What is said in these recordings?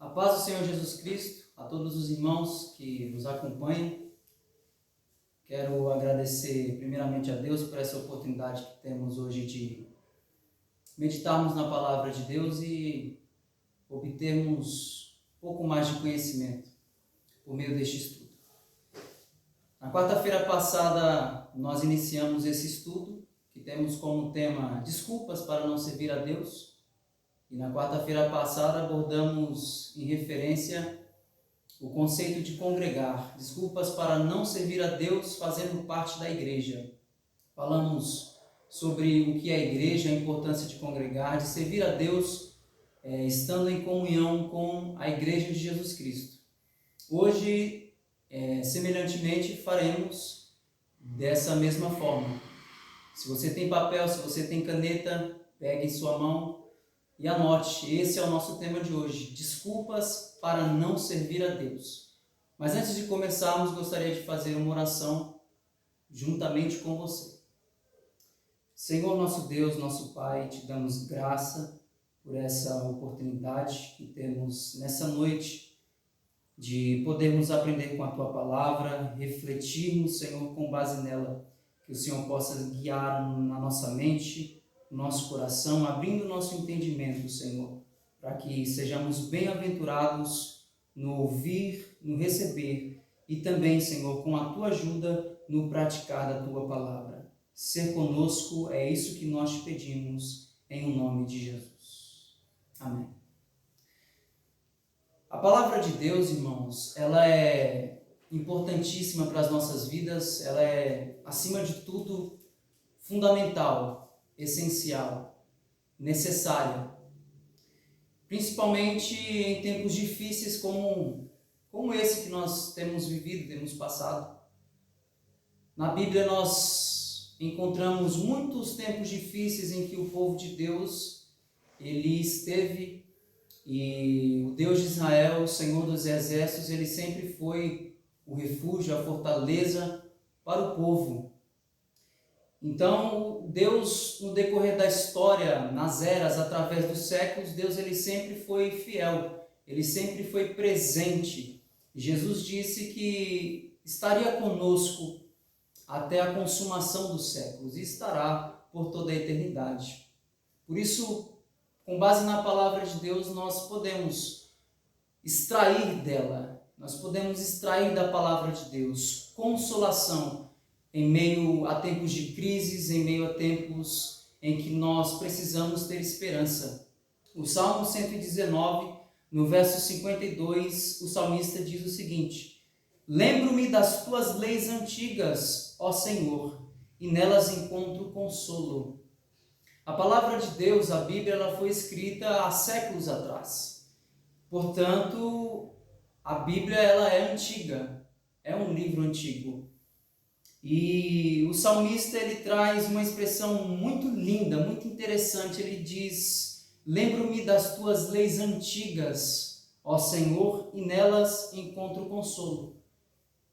A paz do Senhor Jesus Cristo, a todos os irmãos que nos acompanham. Quero agradecer primeiramente a Deus por essa oportunidade que temos hoje de meditarmos na palavra de Deus e obtermos um pouco mais de conhecimento por meio deste estudo. Na quarta-feira passada nós iniciamos esse estudo que temos como tema desculpas para não servir a Deus. E na quarta-feira passada abordamos em referência o conceito de congregar, desculpas para não servir a Deus fazendo parte da igreja. Falamos sobre o que é a igreja, a importância de congregar, de servir a Deus estando em comunhão com a igreja de Jesus Cristo. Hoje, semelhantemente, faremos dessa mesma forma. Se você tem papel, se você tem caneta, pegue em sua mão e anote. Esse é o nosso tema de hoje, desculpas para não servir a Deus. Mas antes de começarmos, gostaria de fazer uma oração juntamente com você. Senhor nosso Deus, nosso Pai, te damos graça por essa oportunidade que temos nessa noite de podermos aprender com a Tua Palavra, refletirmos, Senhor, com base nela, que o Senhor possa guiar na nossa mente, no nosso coração, abrindo o nosso entendimento, Senhor, para que sejamos bem-aventurados no ouvir, no receber e também, Senhor, com a Tua ajuda, no praticar da Tua Palavra. Ser conosco é isso que nós te pedimos, em o nome de Jesus. Amém. A Palavra de Deus, irmãos, ela é importantíssima para as nossas vidas, ela é, acima de tudo, fundamental, essencial, necessária, principalmente em tempos difíceis como esse que nós temos vivido, temos passado. Na Bíblia nós encontramos muitos tempos difíceis em que o povo de Deus ele esteve, e o Deus de Israel, o Senhor dos Exércitos, ele sempre foi o refúgio, a fortaleza para o povo. Então, Deus, no decorrer da história, nas eras, através dos séculos, Deus ele sempre foi fiel, ele sempre foi presente. Jesus disse que estaria conosco até a consumação dos séculos e estará por toda a eternidade. Por isso, com base na palavra de Deus, nós podemos extrair dela, nós podemos extrair da palavra de Deus consolação em meio a tempos de crises, em meio a tempos em que nós precisamos ter esperança. O Salmo 119, no verso 52, o salmista diz o seguinte: lembro-me das tuas leis antigas, ó Senhor, e nelas encontro consolo. A palavra de Deus, a Bíblia, ela foi escrita há séculos atrás. Portanto, a Bíblia ela é antiga, é um livro antigo. E o salmista ele traz uma expressão muito linda, muito interessante. Ele diz: lembro-me das tuas leis antigas, ó Senhor, e nelas encontro consolo.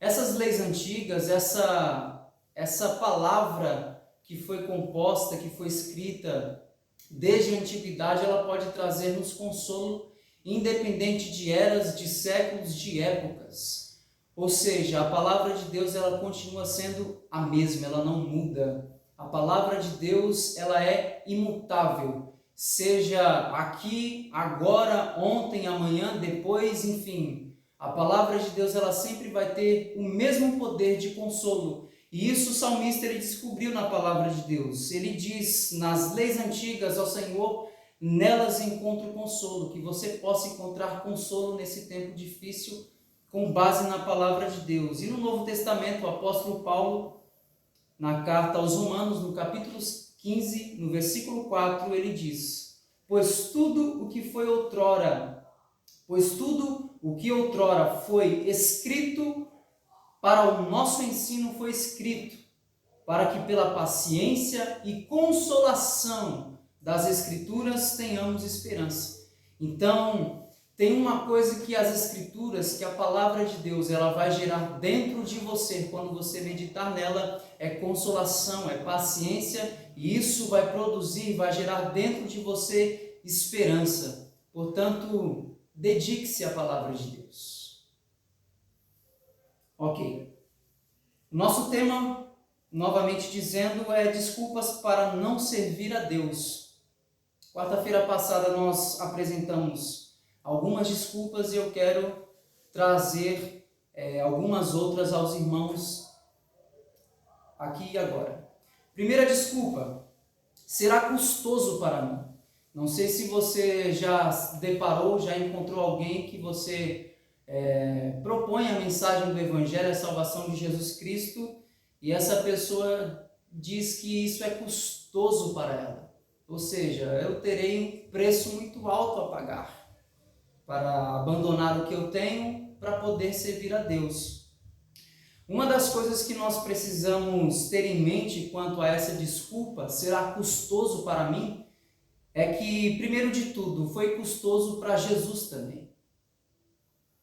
Essas leis antigas, essa palavra que foi composta, que foi escrita desde a antiguidade, ela pode trazer-nos consolo, independente de eras, de séculos, de épocas. Ou seja, a palavra de Deus ela continua sendo a mesma, ela não muda. A palavra de Deus ela é imutável, seja aqui, agora, ontem, amanhã, depois, enfim. A palavra de Deus ela sempre vai ter o mesmo poder de consolo. E isso o salmista ele descobriu na palavra de Deus. Ele diz: nas leis antigas, ó Senhor, nelas encontro consolo. Que você possa encontrar consolo nesse tempo difícil, com base na palavra de Deus. E no Novo Testamento, o apóstolo Paulo, na carta aos Romanos, no capítulo 15, no versículo 4, ele diz: pois tudo o que outrora foi escrito para o nosso ensino foi escrito, para que pela paciência e consolação das Escrituras tenhamos esperança. Então, tem uma coisa que as Escrituras, que a palavra de Deus, ela vai gerar dentro de você, quando você meditar nela, é consolação, é paciência, e isso vai produzir, vai gerar dentro de você esperança. Portanto, dedique-se à palavra de Deus. Ok. Nosso tema, novamente dizendo, é desculpas para não servir a Deus. Quarta-feira passada nós apresentamos algumas desculpas e eu quero trazer algumas outras aos irmãos aqui e agora. Primeira desculpa: será custoso para mim. Não sei se você já deparou, já encontrou alguém que você propõe a mensagem do Evangelho, a salvação de Jesus Cristo, e essa pessoa diz que isso é custoso para ela. Ou seja, eu terei um preço muito alto a pagar para abandonar o que eu tenho para poder servir a Deus. Uma das coisas que nós precisamos ter em mente quanto a essa desculpa, será custoso para mim, é que, primeiro de tudo, foi custoso para Jesus também.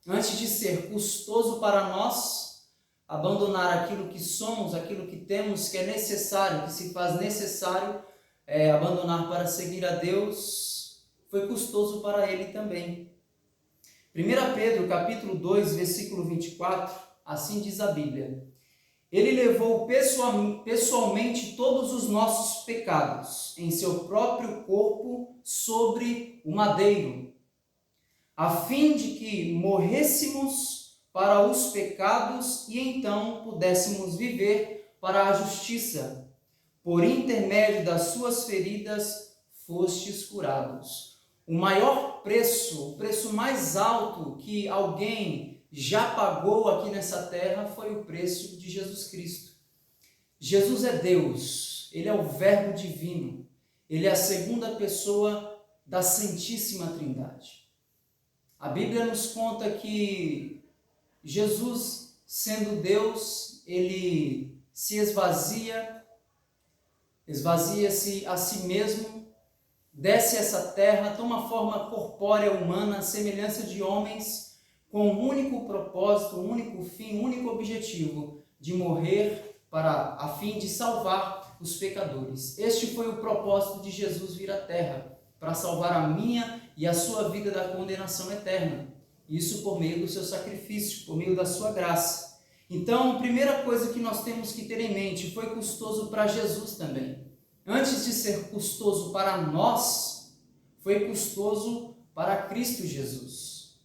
Antes de ser custoso para nós, abandonar aquilo que somos, aquilo que temos, que é necessário, que se faz necessário abandonar para seguir a Deus, foi custoso para Ele também. 1 Pedro, capítulo 2, versículo 24, assim diz a Bíblia: Ele levou pessoalmente todos os nossos pecados em seu próprio corpo sobre o madeiro, a fim de que morrêssemos para os pecados e então pudéssemos viver para a justiça. Por intermédio das suas feridas fostes curados. O maior preço, o preço mais alto que alguém já pagou aqui nessa terra foi o preço de Jesus Cristo. Jesus é Deus, Ele é o Verbo divino, Ele é a segunda pessoa da Santíssima Trindade. A Bíblia nos conta que Jesus, sendo Deus, Ele se esvazia-se a si mesmo, desce essa terra, toma forma corpórea humana, à semelhança de homens, com um único propósito, um único fim, um único objetivo, de morrer a fim de salvar os pecadores. Este foi o propósito de Jesus vir à terra, para salvar a minha e a sua vida da condenação eterna. Isso por meio do seu sacrifício, por meio da sua graça. Então, a primeira coisa que nós temos que ter em mente, foi custoso para Jesus também. Antes de ser custoso para nós, foi custoso para Cristo Jesus.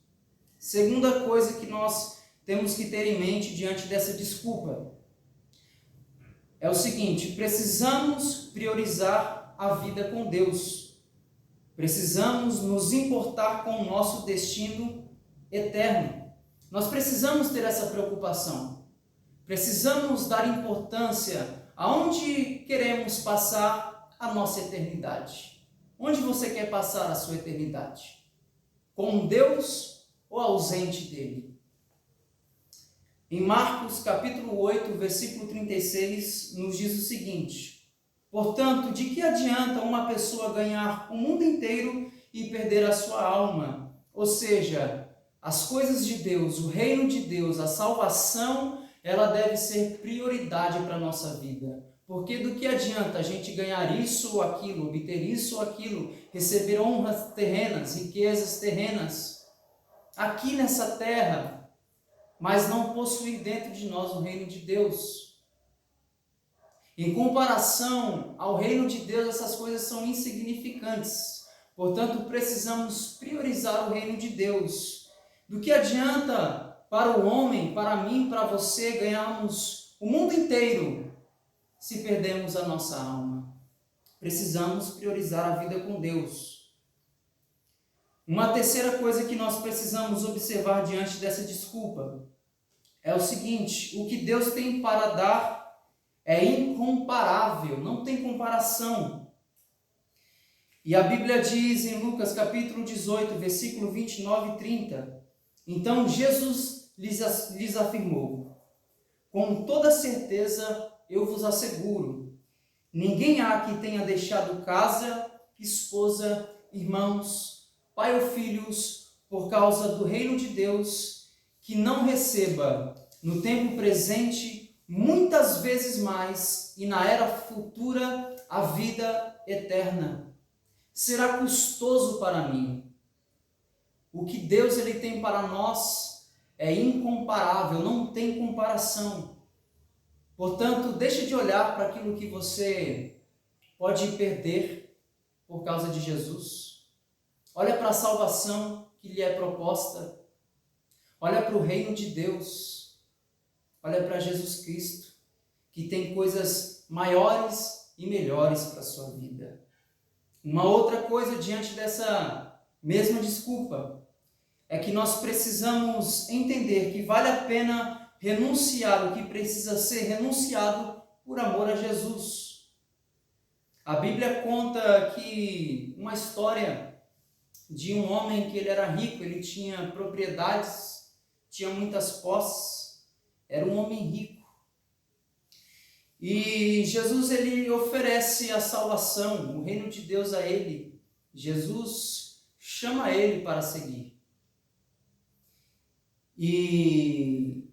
Segunda coisa que nós temos que ter em mente diante dessa desculpa é o seguinte: precisamos priorizar a vida com Deus. Precisamos nos importar com o nosso destino eterno. Nós precisamos ter essa preocupação. Precisamos dar importância aonde queremos passar a nossa eternidade. Onde você quer passar a sua eternidade? Com Deus ou ausente dele? Em Marcos capítulo 8, versículo 36, nos diz o seguinte: portanto, de que adianta uma pessoa ganhar o mundo inteiro e perder a sua alma? Ou seja, as coisas de Deus, o reino de Deus, a salvação, ela deve ser prioridade para a nossa vida. Porque do que adianta a gente ganhar isso ou aquilo, obter isso ou aquilo, receber honras terrenas, riquezas terrenas, aqui nessa terra, mas não possuir dentro de nós o reino de Deus? Em comparação ao reino de Deus, essas coisas são insignificantes. Portanto, precisamos priorizar o reino de Deus. Do que adianta para o homem, para mim, para você, ganharmos o mundo inteiro se perdemos a nossa alma? Precisamos priorizar a vida com Deus. Uma terceira coisa que nós precisamos observar diante dessa desculpa é o seguinte: o que Deus tem para dar é incomparável, não tem comparação. E a Bíblia diz em Lucas capítulo 18, versículo 29 e 30, então Jesus lhes afirmou: com toda certeza eu vos asseguro, ninguém há que tenha deixado casa, esposa, irmãos, pai ou filhos, por causa do reino de Deus, que não receba no tempo presente muitas vezes mais, e na era futura a vida eterna. Será custoso para mim. O que Deus ele tem para nós é incomparável, não tem comparação. Portanto, deixe de olhar para aquilo que você pode perder por causa de Jesus. Olha para a salvação que lhe é proposta. Olha para o reino de Deus. Olha para Jesus Cristo, que tem coisas maiores e melhores para a sua vida. Uma outra coisa diante dessa mesma desculpa é que nós precisamos entender que vale a pena renunciar o que precisa ser renunciado por amor a Jesus. A Bíblia conta que uma história de um homem que ele era rico, ele tinha propriedades, tinha muitas posses, era um homem rico. E Jesus ele oferece a salvação, o reino de Deus a ele. Jesus chama ele para seguir. E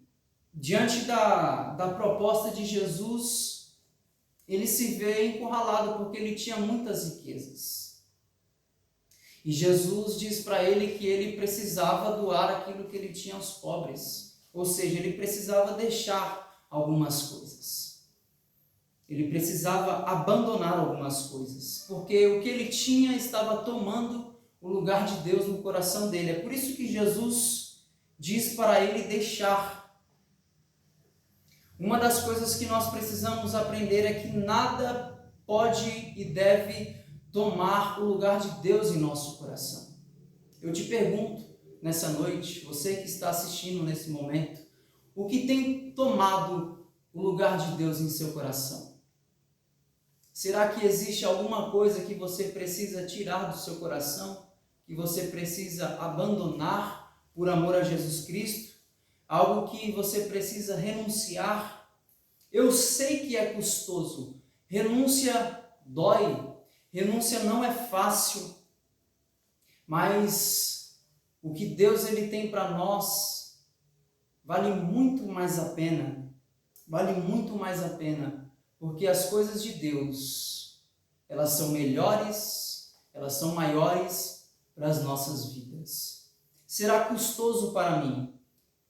diante da proposta de Jesus, ele se vê encurralado porque ele tinha muitas riquezas. E Jesus diz para ele que ele precisava doar aquilo que ele tinha aos pobres. Ou seja, ele precisava deixar algumas coisas. Ele precisava abandonar algumas coisas, porque o que ele tinha estava tomando o lugar de Deus no coração dele. É por isso que Jesus diz para ele deixar. Uma das coisas que nós precisamos aprender é que nada pode e deve tomar o lugar de Deus em nosso coração. Eu te pergunto nessa noite, você que está assistindo nesse momento, o que tem tomado o lugar de Deus em seu coração? Será que existe alguma coisa que você precisa tirar do seu coração, que você precisa abandonar por amor a Jesus Cristo? Algo que você precisa renunciar? Eu sei que é custoso, renúncia dói, renúncia não é fácil, mas o que Deus ele tem para nós vale muito mais a pena, porque as coisas de Deus, elas são melhores, elas são maiores para as nossas vidas. Será custoso para mim?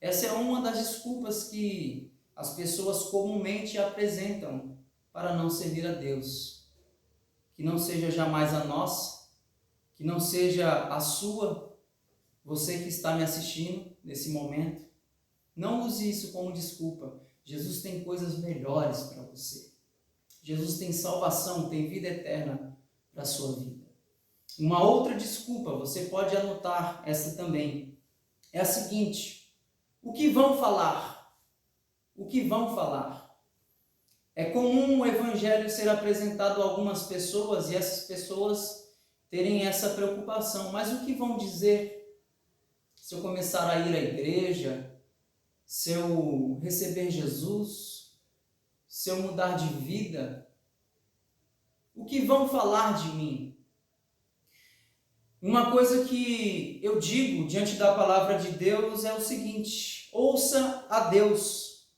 Essa é uma das desculpas que as pessoas comumente apresentam para não servir a Deus. Que não seja jamais a nossa, que não seja a sua, você que está me assistindo nesse momento. Não use isso como desculpa. Jesus tem coisas melhores para você. Jesus tem salvação, tem vida eterna para a sua vida. Uma outra desculpa, você pode anotar essa também, é a seguinte: o que vão falar? O que vão falar? É comum o evangelho ser apresentado a algumas pessoas e essas pessoas terem essa preocupação. Mas o que vão dizer se eu começar a ir à igreja, se eu receber Jesus, se eu mudar de vida? O que vão falar de mim? Uma coisa que eu digo diante da palavra de Deus é o seguinte: ouça a Deus,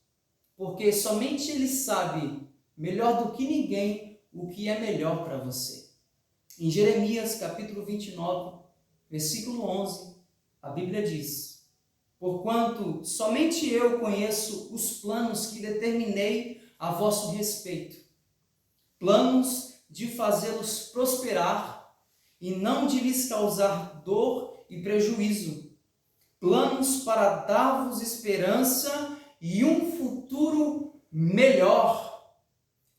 porque somente Ele sabe, melhor do que ninguém, o que é melhor para você. Em Jeremias capítulo 29, versículo 11, a Bíblia diz: porquanto somente eu conheço os planos que determinei a vosso respeito, planos de fazê-los prosperar e não de lhes causar dor e prejuízo, planos para dar-vos esperança e um futuro melhor.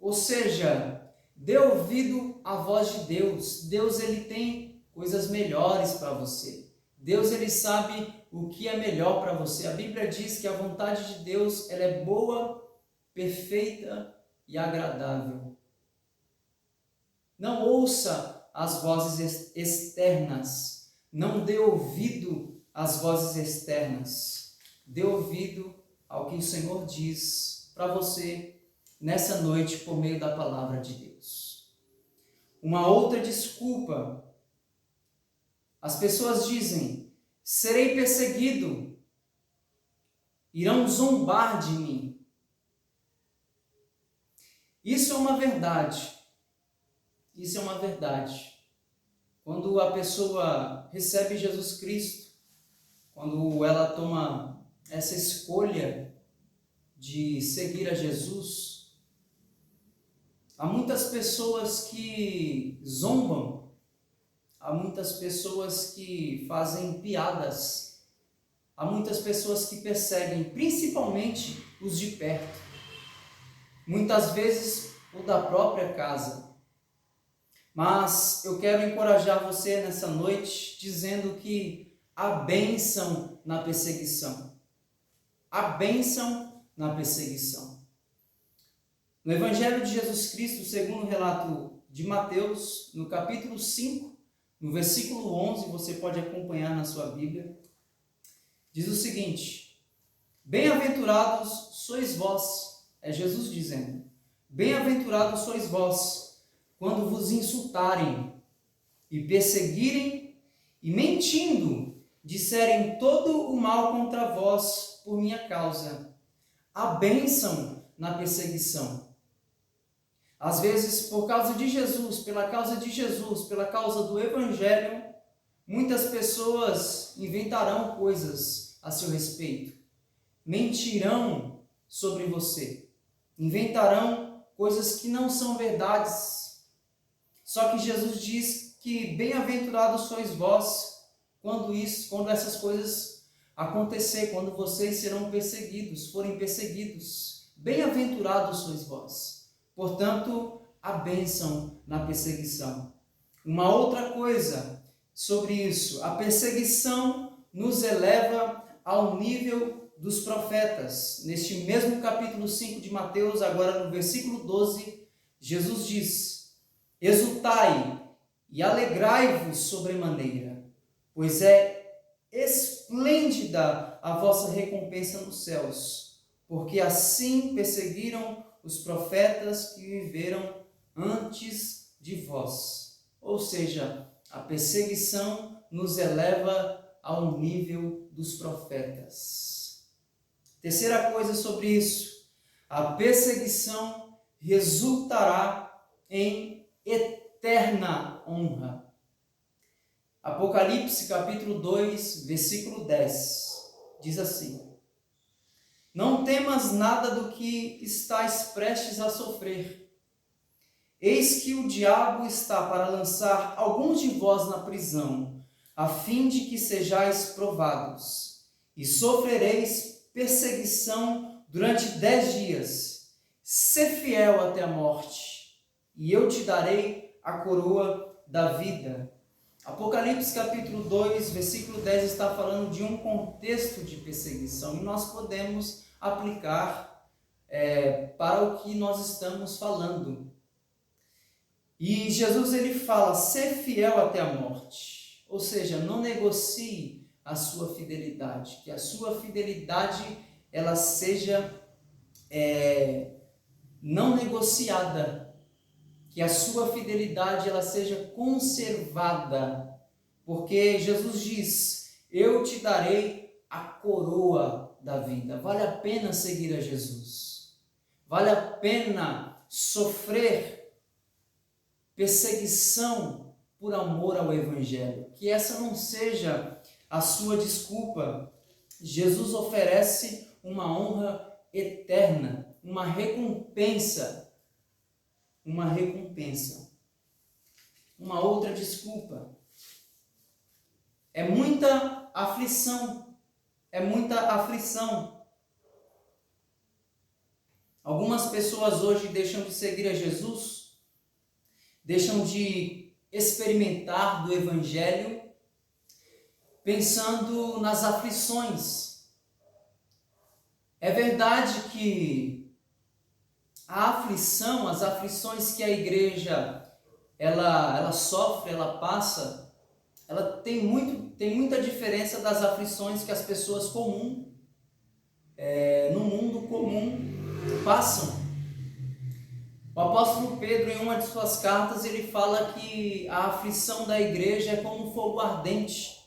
Ou seja, dê ouvido à voz de Deus. Deus ele tem coisas melhores para você. Deus ele sabe o que é melhor para você. A Bíblia diz que a vontade de Deus ela é boa, perfeita e agradável. Não ouça as vozes externas, não dê ouvido às vozes externas. Dê ouvido ao que o Senhor diz para você nessa noite por meio da palavra de Deus. Uma outra desculpa: as pessoas dizem: serei perseguido, irão zombar de mim. Isso é uma verdade. Isso é uma verdade. Quando a pessoa recebe Jesus Cristo, quando ela toma essa escolha de seguir a Jesus, há muitas pessoas que zombam, há muitas pessoas que fazem piadas, há muitas pessoas que perseguem, principalmente os de perto, muitas vezes o da própria casa. Mas eu quero encorajar você nessa noite dizendo que há bênção na perseguição. Há bênção na perseguição. No Evangelho de Jesus Cristo, segundo o relato de Mateus, no capítulo 5, no versículo 11, você pode acompanhar na sua Bíblia, diz o seguinte: bem-aventurados sois vós, é Jesus dizendo, bem-aventurados sois vós, quando vos insultarem e perseguirem e mentindo disserem todo o mal contra vós por minha causa. Há bênção na perseguição. Às vezes, por causa de Jesus, pela causa de Jesus, pela causa do Evangelho, muitas pessoas inventarão coisas a seu respeito, mentirão sobre você, inventarão coisas que não são verdades. Só que Jesus diz que bem-aventurados sois vós quando essas coisas acontecer, quando vocês serão perseguidos, forem perseguidos. Bem-aventurados sois vós. Portanto, a bênção na perseguição. Uma outra coisa sobre isso, a perseguição nos eleva ao nível dos profetas. Neste mesmo capítulo 5 de Mateus, agora no versículo 12, Jesus diz: exultai e alegrai-vos sobremaneira, pois é esplêndida a vossa recompensa nos céus, porque assim perseguiram os profetas que viveram antes de vós. Ou seja, a perseguição nos eleva ao nível dos profetas. Terceira coisa sobre isso, a perseguição resultará em eterna honra. Apocalipse capítulo 2, versículo 10, diz assim: não temas nada do que estás prestes a sofrer. Eis que o diabo está para lançar alguns de vós na prisão, a fim de que sejais provados, e sofrereis perseguição durante 10 dias. Sê fiel até a morte, e eu te darei a coroa da vida. Apocalipse capítulo 2, versículo 10 está falando de um contexto de perseguição, e nós podemos aplicar para o que nós estamos falando. E Jesus ele fala, ser fiel até a morte, ou seja, não negocie a sua fidelidade, que a sua fidelidade ela seja não negociada, que a sua fidelidade ela seja conservada, porque Jesus diz, eu te darei a coroa da vida. Vale a pena seguir a Jesus, vale a pena sofrer perseguição por amor ao Evangelho, que essa não seja a sua desculpa. Jesus oferece uma honra eterna, uma recompensa. Uma outra desculpa é muita aflição. Algumas pessoas hoje deixam de seguir a Jesus, deixam de experimentar do Evangelho, pensando nas aflições. É verdade que a aflição, as aflições que a igreja ela sofre, ela passa, ela tem muita diferença das aflições que as pessoas comuns, no mundo comum, passam. O apóstolo Pedro, em uma de suas cartas, ele fala que a aflição da igreja é como um fogo ardente,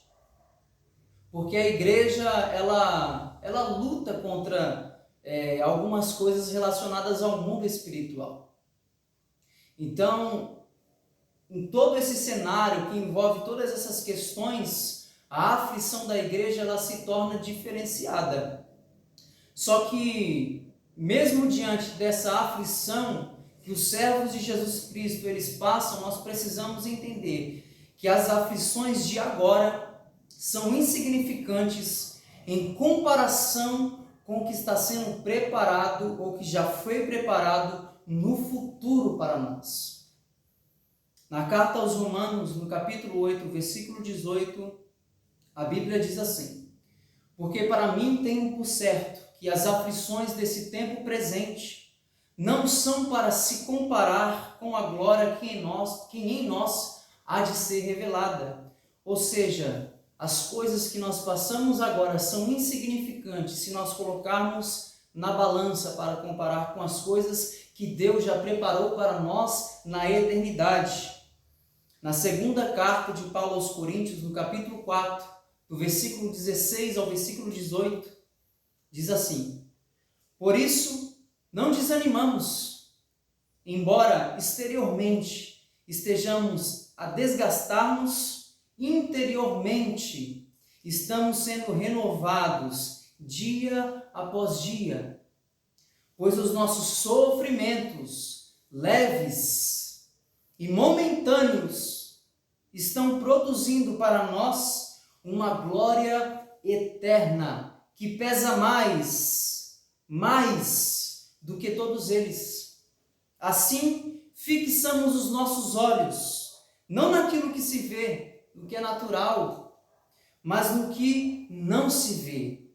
porque a igreja ela luta contra algumas coisas relacionadas ao mundo espiritual. Então, em todo esse cenário que envolve todas essas questões, a aflição da igreja ela se torna diferenciada. Só que, mesmo diante dessa aflição que os servos de Jesus Cristo eles passam, nós precisamos entender que as aflições de agora são insignificantes em comparação com o que está sendo preparado ou que já foi preparado no futuro para nós. Na carta aos Romanos, no capítulo 8, versículo 18, a Bíblia diz assim: porque para mim tenho por certo que as aflições desse tempo presente não são para se comparar com a glória que em nós há de ser revelada. Ou seja, as coisas que nós passamos agora são insignificantes se nós colocarmos na balança para comparar com as coisas que Deus já preparou para nós na eternidade. Na segunda carta de Paulo aos Coríntios, no capítulo 4, do versículo 16 ao versículo 18, diz assim: por isso, não desanimamos, embora exteriormente estejamos a desgastar-nos, interiormente estamos sendo renovados dia após dia, pois os nossos sofrimentos leves e momentâneos estão produzindo para nós uma glória eterna que pesa mais do que todos eles. Assim, fixamos os nossos olhos, não naquilo que se vê, no que é natural, mas no que não se vê.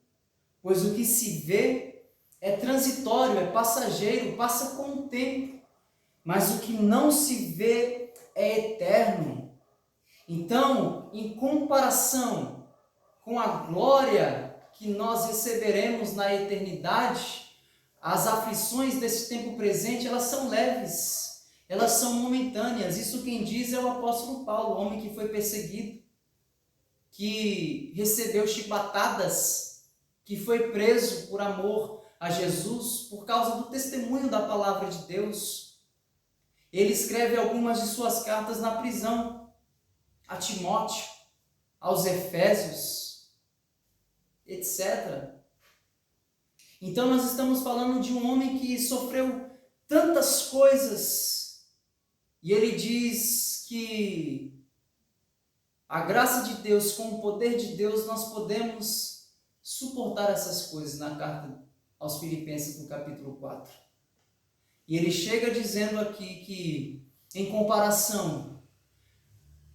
Pois o que se vê é transitório, é passageiro, passa com o tempo, mas o que não se vê é eterno. Então, em comparação com a glória que nós receberemos na eternidade, as aflições desse tempo presente, elas são leves, elas são momentâneas. Isso quem diz é o apóstolo Paulo, o homem que foi perseguido, que recebeu chibatadas, que foi preso por amor a Jesus, por causa do testemunho da palavra de Deus. Ele escreve algumas de suas cartas na prisão, a Timóteo, aos Efésios, etc. Então nós estamos falando de um homem que sofreu tantas coisas, e ele diz que a graça de Deus, com o poder de Deus, nós podemos suportar essas coisas, na carta aos Filipenses, no capítulo 4. E ele chega dizendo aqui que, em comparação,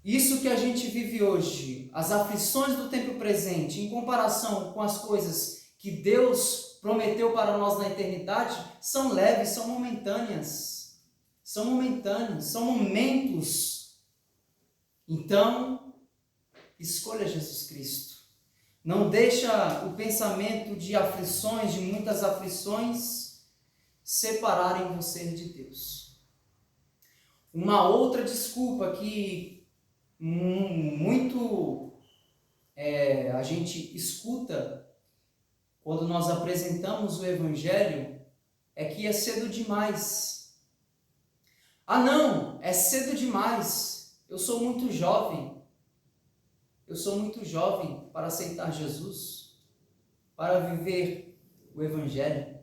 isso que a gente vive hoje, as aflições do tempo presente, em comparação com as coisas que Deus prometeu para nós na eternidade, são leves, são momentâneas. São momentâneos, são momentos. Então, escolha Jesus Cristo. Não deixa o pensamento de aflições, de muitas aflições, separarem você de Deus. Uma outra desculpa que muito a gente escuta quando nós apresentamos o Evangelho é que é cedo demais. Ah não, é cedo demais, eu sou muito jovem para aceitar Jesus, para viver o Evangelho.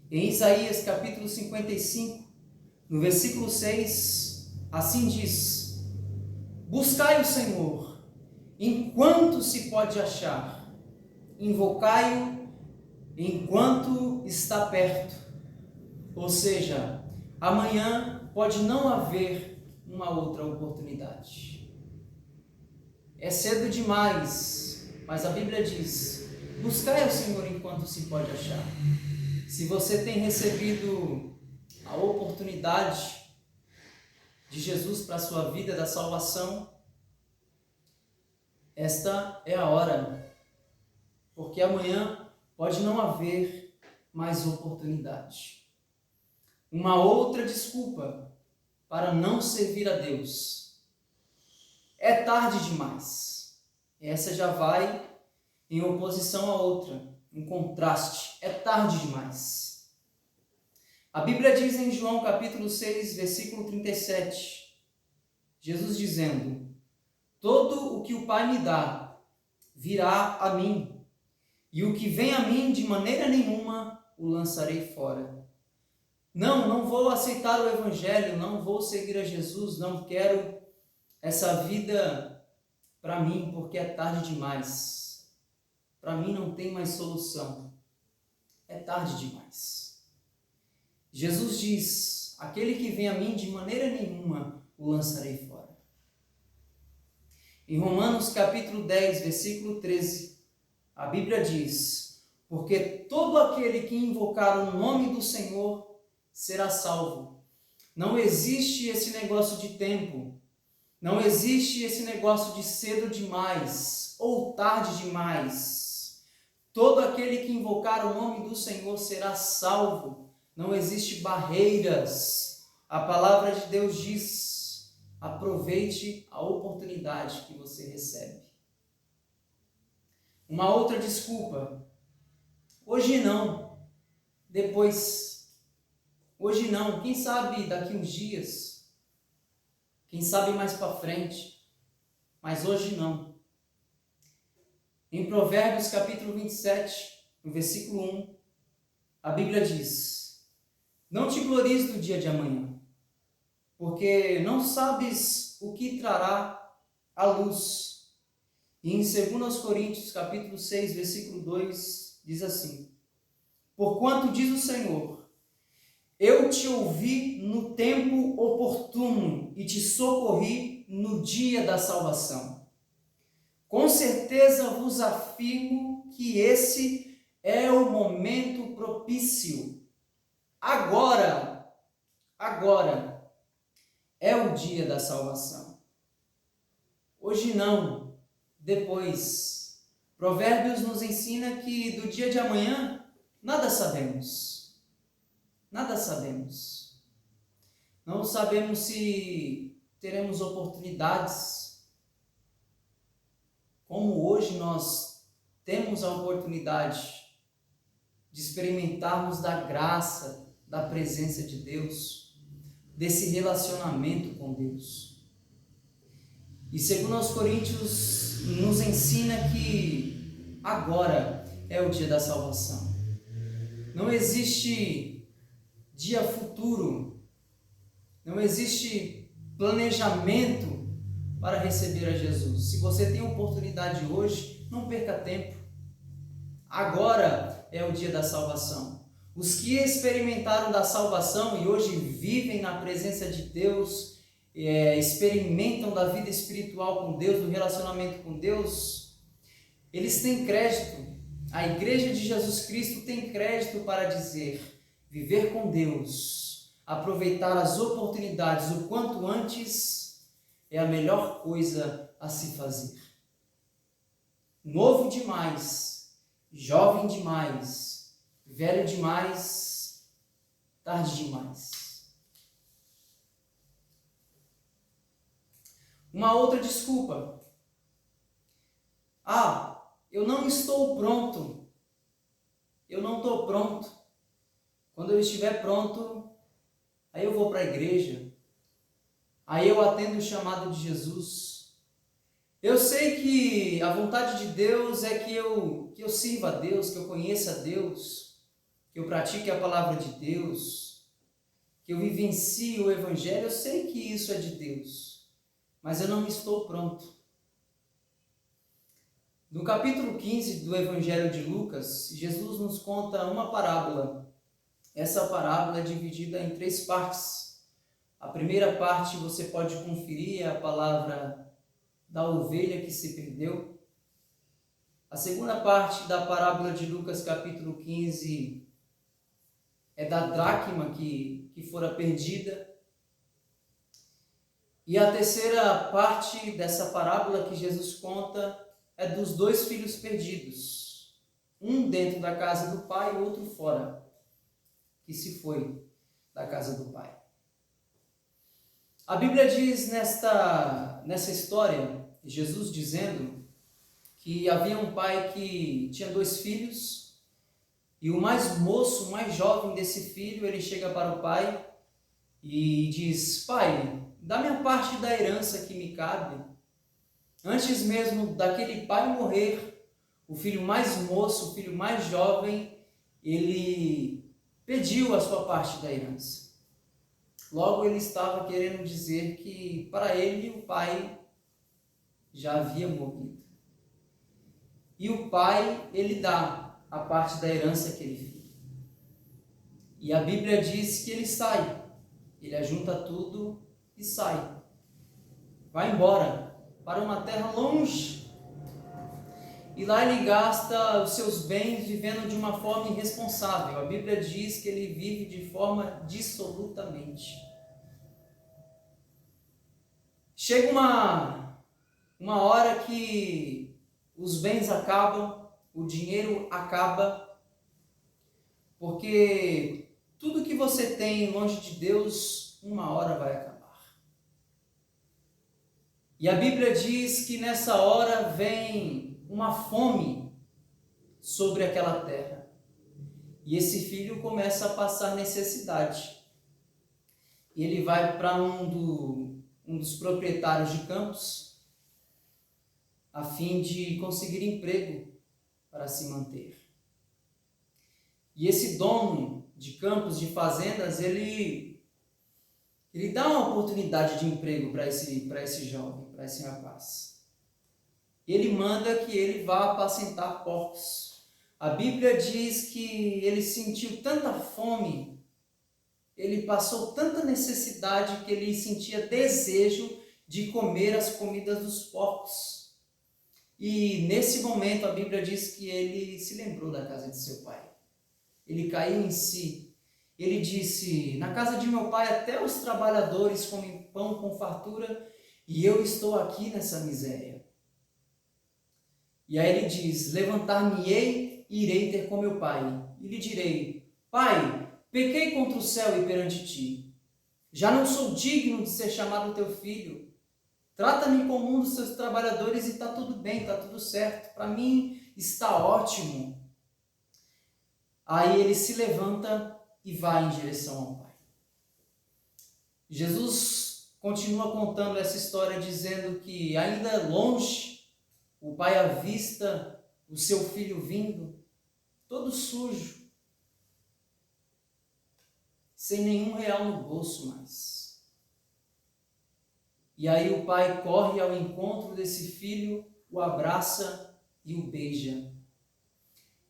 Em Isaías capítulo 55, no versículo 6, assim diz: buscai o Senhor, enquanto se pode achar, invocai-o enquanto está perto. Ou seja, amanhã pode não haver uma outra oportunidade. É cedo demais, mas a Bíblia diz: buscai ao Senhor enquanto se pode achar. Se você tem recebido a oportunidade de Jesus para a sua vida, da salvação, esta é a hora, porque amanhã pode não haver mais oportunidade. Uma outra desculpa para não servir a Deus: é tarde demais. Essa já vai em oposição à outra, em contraste. É tarde demais. A Bíblia diz em João capítulo 6, versículo 37, Jesus dizendo: todo o que o Pai me dá virá a mim, e o que vem a mim de maneira nenhuma o lançarei fora. Não vou aceitar o Evangelho, não vou seguir a Jesus, não quero essa vida para mim, porque é tarde demais. Para mim não tem mais solução. É tarde demais. Jesus diz: aquele que vem a mim de maneira nenhuma o lançarei fora. Em Romanos capítulo 10, versículo 13, a Bíblia diz: porque todo aquele que invocar o nome do Senhor será salvo. Não existe esse negócio de tempo, não existe esse negócio de cedo demais ou tarde demais. Todo aquele que invocar o nome do Senhor será salvo. Não existe barreiras. A palavra de Deus diz: aproveite a oportunidade que você recebe. Uma outra desculpa: hoje não, depois. Hoje não, quem sabe daqui uns dias, quem sabe mais para frente, mas hoje não. Em Provérbios capítulo 27, no versículo 1, a Bíblia diz: não te glories do dia de amanhã, porque não sabes o que trará a luz. E em 2 Coríntios capítulo 6, versículo 2, diz assim: porquanto diz o Senhor, eu te ouvi no tempo oportuno e te socorri no dia da salvação. Com certeza vos afirmo que esse é o momento propício. Agora é o dia da salvação. Hoje não, depois. Provérbios nos ensina que do dia de amanhã nada sabemos. Nada sabemos. Não sabemos se teremos oportunidades. Como hoje nós temos a oportunidade de experimentarmos da graça, da presença de Deus, desse relacionamento com Deus. E 2 Coríntios nos ensina que agora é o dia da salvação. Não existe dia futuro, não existe planejamento para receber a Jesus. Se você tem oportunidade hoje, não perca tempo. Agora é o dia da salvação. Os que experimentaram da salvação e hoje vivem na presença de Deus, experimentam da vida espiritual com Deus, do relacionamento com Deus, eles têm crédito. A Igreja de Jesus Cristo tem crédito para dizer: viver com Deus, aproveitar as oportunidades o quanto antes é a melhor coisa a se fazer. Novo demais, jovem demais, velho demais, tarde demais. Uma outra desculpa: eu não estou pronto, eu não estou pronto. Quando eu estiver pronto, aí eu vou para a igreja, aí eu atendo o chamado de Jesus. Eu sei que a vontade de Deus é que eu sirva a Deus, que eu conheça a Deus, que eu pratique a palavra de Deus, que eu vivencie o Evangelho. Eu sei que isso é de Deus, mas eu não estou pronto. No capítulo 15 do Evangelho de Lucas, Jesus nos conta uma parábola. Essa parábola é dividida em 3 partes. A primeira parte você pode conferir, é a palavra da ovelha que se perdeu. A segunda parte da parábola de Lucas capítulo 15 é da dracma que fora perdida. E a terceira parte dessa parábola que Jesus conta é dos 2 filhos perdidos. Um dentro da casa do pai e o outro fora, que se foi da casa do pai. A Bíblia diz nessa história, Jesus dizendo que havia um pai que tinha 2 filhos, e o mais moço, o mais jovem desse filho, ele chega para o pai e diz: pai, dá minha parte da herança que me cabe. Antes mesmo daquele pai morrer, o filho mais moço, o filho mais jovem, ele pediu a sua parte da herança. Logo ele estava querendo dizer que para ele o pai já havia morrido. E o pai, ele dá a parte da herança que ele vive. E a Bíblia diz que ele sai, ele ajunta tudo e sai. Vai embora para uma terra longe. E lá ele gasta os seus bens vivendo de uma forma irresponsável. A Bíblia diz que ele vive de forma dissolutamente. Chega uma hora que os bens acabam, o dinheiro acaba, porque tudo que você tem longe de Deus, uma hora vai acabar. E a Bíblia diz que nessa hora vem uma fome sobre aquela terra. E esse filho começa a passar necessidade. E ele vai para um dos proprietários de campos, a fim de conseguir emprego para se manter. E esse dono de campos, de fazendas, ele dá uma oportunidade de emprego para esse jovem, para esse rapaz. Ele manda que ele vá apacentar porcos. A Bíblia diz que ele sentiu tanta fome, ele passou tanta necessidade que ele sentia desejo de comer as comidas dos porcos. E nesse momento a Bíblia diz que ele se lembrou da casa de seu pai. Ele caiu em si. Ele disse: na casa de meu pai até os trabalhadores comem pão com fartura e eu estou aqui nessa miséria. E aí ele diz: levantar-me-ei e irei ter com meu pai. E lhe direi: pai, pequei contra o céu e perante ti. Já não sou digno de ser chamado teu filho. Trata-me como um dos seus trabalhadores e está tudo bem, está tudo certo. Para mim está ótimo. Aí ele se levanta e vai em direção ao pai. Jesus continua contando essa história dizendo que ainda longe o pai avista o seu filho vindo, todo sujo, sem nenhum real no bolso mais. E aí o pai corre ao encontro desse filho, o abraça e o beija.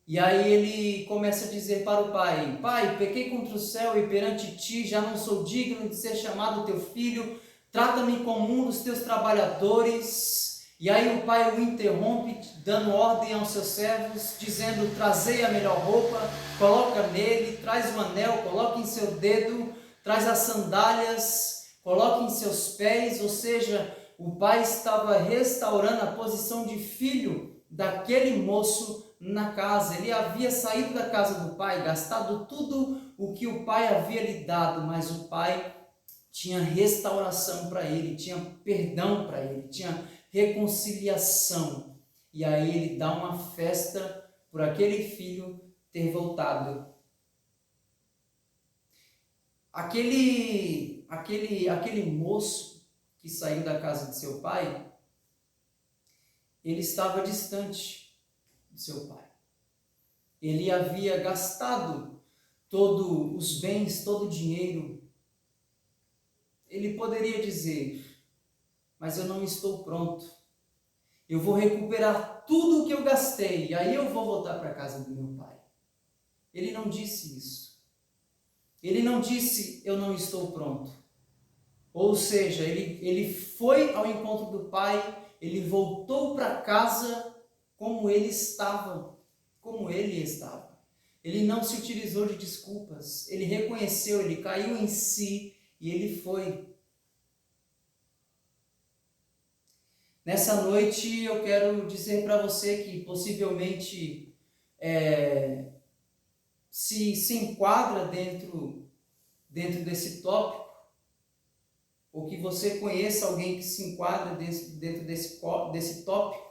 E aí ele começa a dizer para o pai: pai, pequei contra o céu e perante ti, já não sou digno de ser chamado teu filho, trata-me como um dos teus trabalhadores. E aí o pai o interrompe, dando ordem aos seus servos, dizendo: trazei a melhor roupa, coloca nele, traz o anel, coloca em seu dedo, traz as sandálias, coloca em seus pés. Ou seja, o pai estava restaurando a posição de filho daquele moço na casa. Ele havia saído da casa do pai, gastado tudo o que o pai havia lhe dado, mas o pai tinha restauração para ele, tinha perdão para ele, tinha reconciliação. E aí ele dá uma festa por aquele filho ter voltado. Aquele moço que saiu da casa de seu pai, ele estava distante de seu pai. Ele havia gastado todos os bens, todo o dinheiro. Ele poderia dizer: mas eu não estou pronto. Eu vou recuperar tudo o que eu gastei e aí eu vou voltar para a casa do meu pai. Ele não disse isso. Ele não disse: eu não estou pronto. Ou seja, ele foi ao encontro do pai, ele voltou para casa como ele estava. Ele não se utilizou de desculpas. Ele reconheceu, ele caiu em si e ele foi. Nessa noite eu quero dizer para você que possivelmente se enquadra dentro desse tópico, ou que você conheça alguém que se enquadra dentro desse tópico.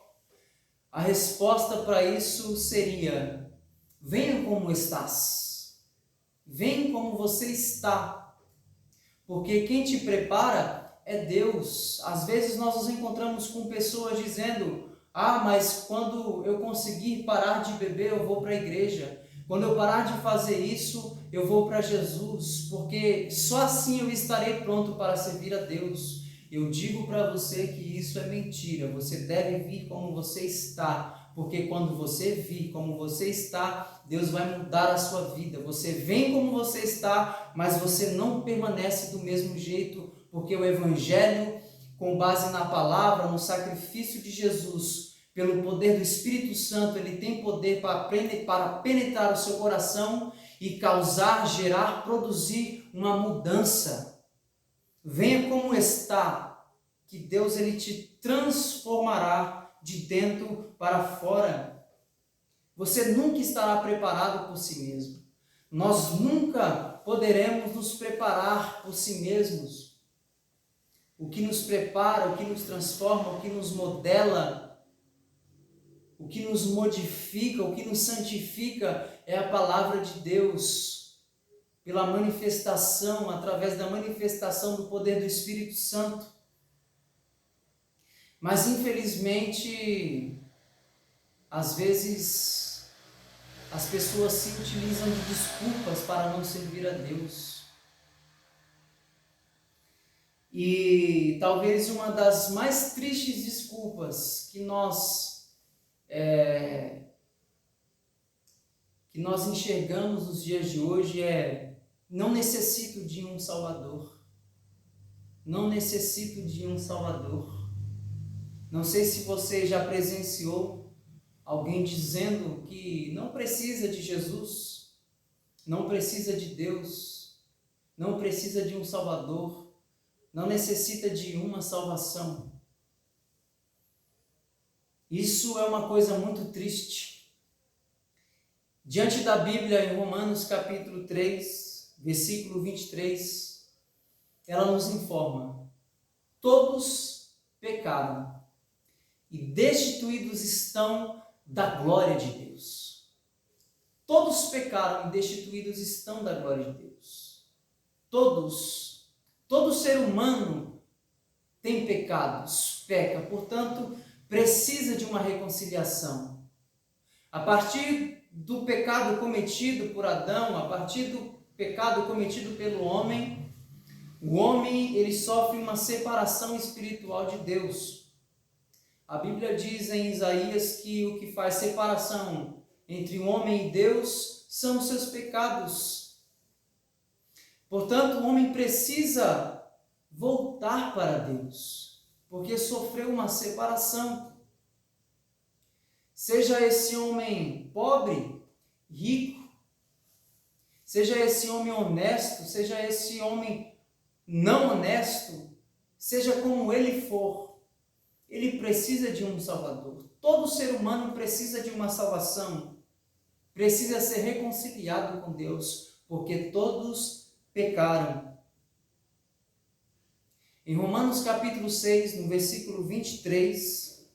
A resposta para isso seria: venha como estás, venha como você está, porque quem te prepara é Deus. Às vezes nós nos encontramos com pessoas dizendo: ah, mas quando eu conseguir parar de beber, eu vou para a igreja. Quando eu parar de fazer isso, eu vou para Jesus, porque só assim eu estarei pronto para servir a Deus. Eu digo para você que isso é mentira. Você deve vir como você está, porque quando você vir como você está, Deus vai mudar a sua vida. Você vem como você está, mas você não permanece do mesmo jeito, porque o Evangelho, com base na palavra, no sacrifício de Jesus, pelo poder do Espírito Santo, ele tem poder para penetrar o seu coração e causar, gerar, produzir uma mudança. Venha como está, que Deus ele te transformará de dentro para fora. Você nunca estará preparado por si mesmo. Nós nunca poderemos nos preparar por si mesmos. O que nos prepara, o que nos transforma, o que nos modela, o que nos modifica, o que nos santifica é a palavra de Deus, pela manifestação, através da manifestação do poder do Espírito Santo. Mas infelizmente, às vezes, as pessoas se utilizam de desculpas para não servir a Deus. E talvez uma das mais tristes desculpas que nós enxergamos nos dias de hoje é: não necessito de um Salvador. Não necessito de um Salvador. Não sei se você já presenciou alguém dizendo que não precisa de Jesus, não precisa de Deus, não precisa de um Salvador, não necessita de uma salvação. Isso é uma coisa muito triste. Diante da Bíblia, em Romanos capítulo 3, versículo 23, ela nos informa: todos pecaram e destituídos estão da glória de Deus. Todos pecaram e destituídos estão da glória de Deus. Todo ser humano tem pecados, peca, portanto, precisa de uma reconciliação. A partir do pecado cometido por Adão, a partir do pecado cometido pelo homem, o homem ele sofre uma separação espiritual de Deus. A Bíblia diz em Isaías que o que faz separação entre o homem e Deus são os seus pecados. Portanto, o homem precisa voltar para Deus, porque sofreu uma separação. Seja esse homem pobre, rico, seja esse homem honesto, seja esse homem não honesto, seja como ele for, ele precisa de um Salvador. Todo ser humano precisa de uma salvação, precisa ser reconciliado com Deus, porque todos pecaram. Em Romanos capítulo 6, no versículo 23,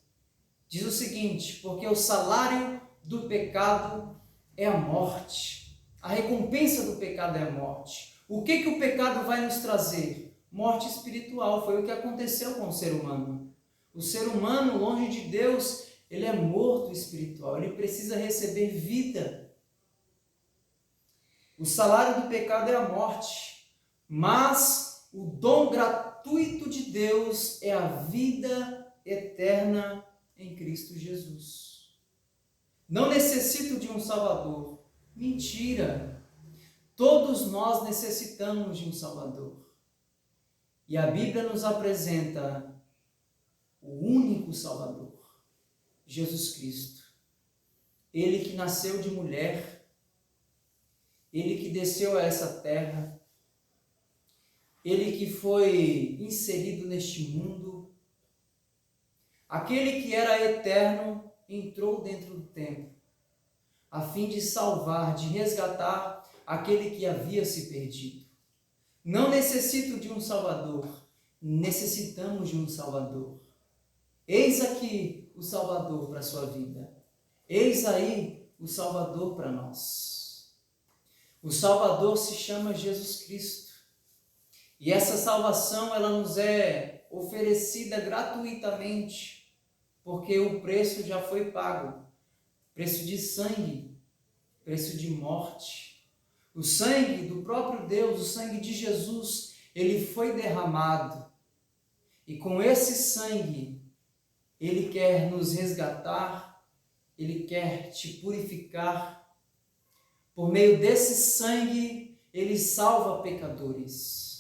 diz o seguinte: porque o salário do pecado é a morte. A recompensa do pecado é a morte. O que o pecado vai nos trazer? Morte espiritual. Foi o que aconteceu com o ser humano. O ser humano, longe de Deus, ele é morto espiritual. Ele precisa receber vida. O salário do pecado é a morte, mas o dom gratuito de Deus é a vida eterna em Cristo Jesus. Não necessito de um Salvador. Mentira! Todos nós necessitamos de um Salvador. E a Bíblia nos apresenta o único Salvador, Jesus Cristo. Ele que nasceu de mulher, ele que desceu a essa terra, ele que foi inserido neste mundo, aquele que era eterno entrou dentro do tempo, a fim de salvar, de resgatar aquele que havia se perdido. Não necessito de um Salvador, necessitamos de um Salvador. Eis aqui o Salvador para a sua vida. Eis aí o Salvador para nós. O Salvador se chama Jesus Cristo. E essa salvação, ela nos é oferecida gratuitamente, porque o preço já foi pago. Preço de sangue, preço de morte. O sangue do próprio Deus, o sangue de Jesus, ele foi derramado. E com esse sangue, ele quer nos resgatar, ele quer te purificar. Por meio desse sangue, ele salva pecadores.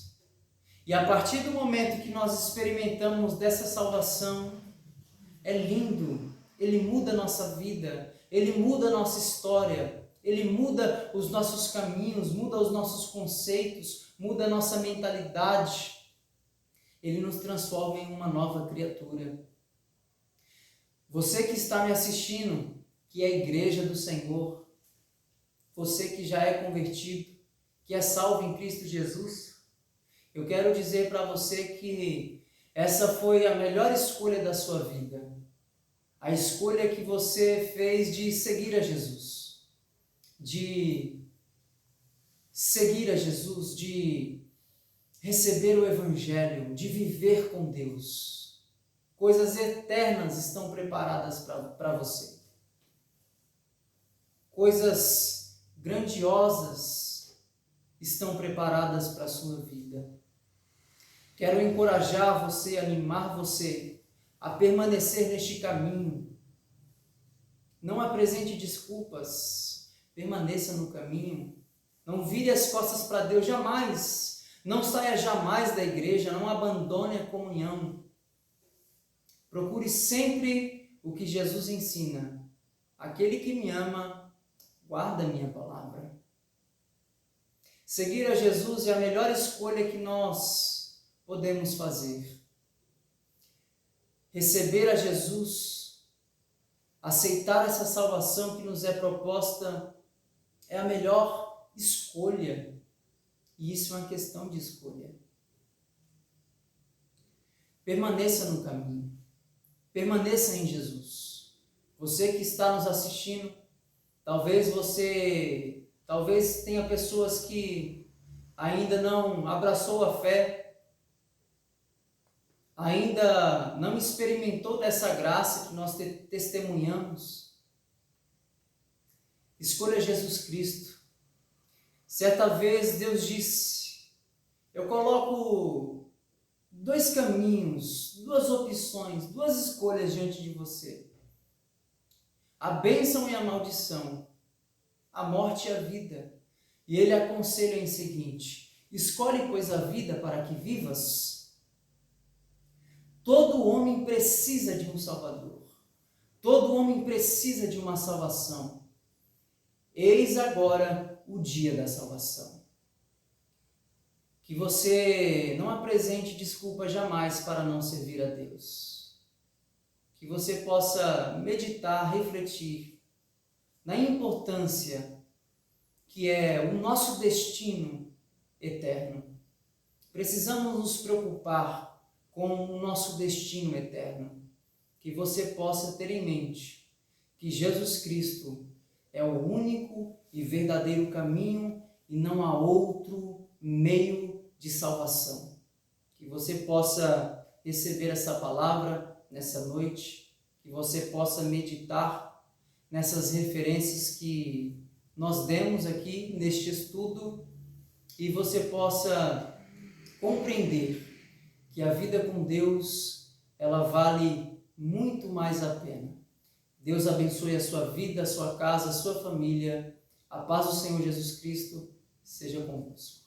E a partir do momento que nós experimentamos dessa salvação, é lindo, ele muda a nossa vida, ele muda a nossa história, ele muda os nossos caminhos, muda os nossos conceitos, muda a nossa mentalidade. Ele nos transforma em uma nova criatura. Você que está me assistindo, que é a igreja do Senhor, você que já é convertido, que é salvo em Cristo Jesus, eu quero dizer para você que essa foi a melhor escolha da sua vida. A escolha que você fez de seguir a Jesus, de seguir a Jesus, de receber o Evangelho, de viver com Deus. Coisas eternas estão preparadas para você. Coisas grandiosas estão preparadas para a sua vida. Quero encorajar você, animar você a permanecer neste caminho. Não apresente desculpas, permaneça no caminho. Não vire as costas para Deus jamais. Não saia jamais da igreja, não abandone a comunhão. Procure sempre o que Jesus ensina. Aquele que me ama, guarda a minha palavra. Seguir a Jesus é a melhor escolha que nós podemos fazer. Receber a Jesus, aceitar essa salvação que nos é proposta, é a melhor escolha. E isso é uma questão de escolha. Permaneça no caminho. Permaneça em Jesus. Você que está nos assistindo, talvez tenha pessoas que ainda não abraçou a fé, ainda não experimentou dessa graça que nós testemunhamos. Escolha Jesus Cristo. Certa vez Deus disse: eu coloco 2 caminhos, 2 opções, 2 escolhas diante de você. A bênção e a maldição, a morte e a vida. E ele aconselha em seguinte: escolhe, pois, a vida para que vivas. Todo homem precisa de um Salvador. Todo homem precisa de uma salvação. Eis agora o dia da salvação. Que você não apresente desculpa jamais para não servir a Deus. Que você possa meditar, refletir na importância que é o nosso destino eterno. Precisamos nos preocupar com o nosso destino eterno. Que você possa ter em mente que Jesus Cristo é o único e verdadeiro caminho e não há outro meio de salvação. Que você possa receber essa palavra nessa noite, que você possa meditar nessas referências que nós demos aqui neste estudo e você possa compreender que a vida com Deus, ela vale muito mais a pena. Deus abençoe a sua vida, a sua casa, a sua família. A paz do Senhor Jesus Cristo seja convosco.